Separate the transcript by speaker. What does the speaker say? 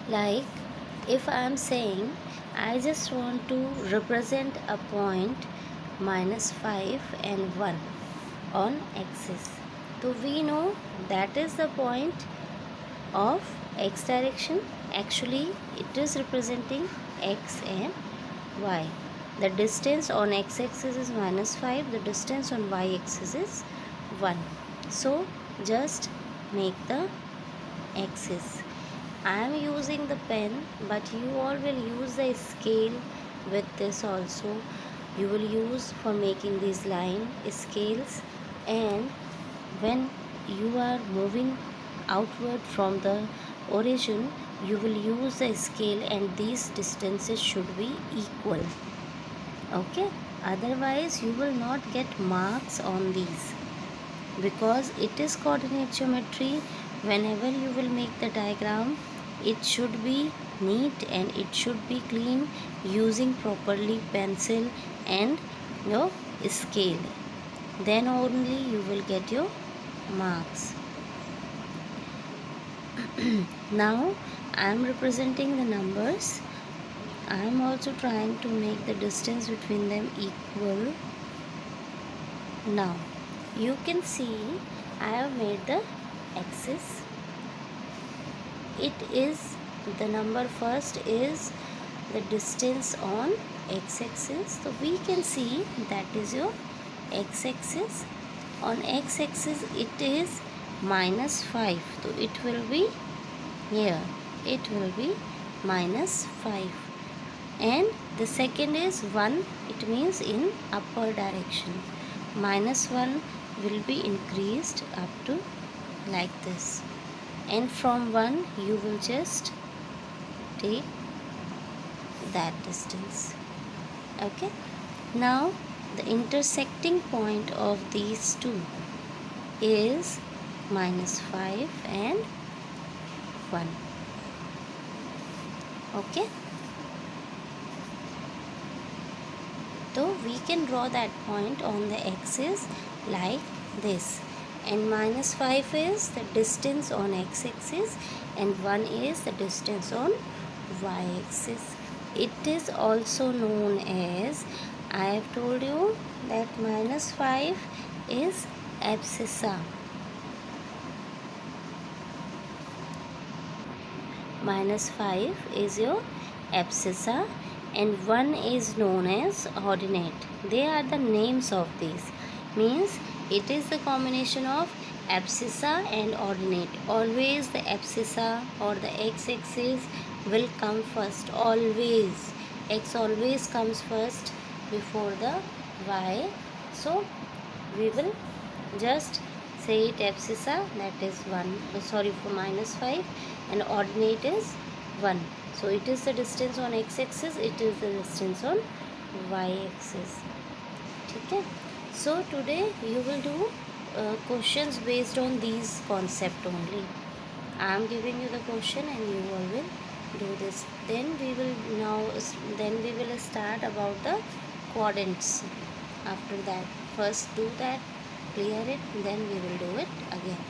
Speaker 1: Like if I am saying I just want to represent a point -5 and 1 on axis. So we know that is the point of x direction. Actually it is representing x and y. The distance on x-axis is -5, the distance on y-axis is 1. So just make the axis. I am using the pen, but you all will use the scale with this also. You will use for making these line scales, and when you are moving outward from the origin, you will use the scale, and these distances should be equal. Okay, otherwise you will not get marks on these, because it is coordinate geometry. Whenever you will make the diagram, it should be neat and it should be clean, using properly pencil and your scale. Then only you will get your marks. Now I am representing the numbers. I am also trying to make the distance between them equal. Now you can see I have made the axis. It is the number first is the distance on x-axis. So we can see that is your x-axis. On x-axis it is -5. So it will be here. It will be -5. And the second is 1. It means in upper direction. -1 will be increased up to like this, and from 1 you will just take that distance. Okay, now the intersecting point of these two is -5 and 1. Okay, so we can draw that point on the axis like this, and -5 is the distance on x-axis and 1 is the distance on y-axis. It is also known as, I have told you that -5 is abscissa. -5 is your abscissa and 1 is known as ordinate. They are the names of these. Means it is the combination of abscissa and ordinate. Always the abscissa or the x-axis will come first. Always. X always comes first before the y. So we will just say it abscissa, that is 1. Sorry, for -5, and ordinate is 1. So it is the distance on x-axis, it is the distance on y-axis. Okay, so today you will do questions based on these concept only. I am giving you the question and you all will do this. Then we will start about the quadrants. After that, first do that, clear it, then we will do it again.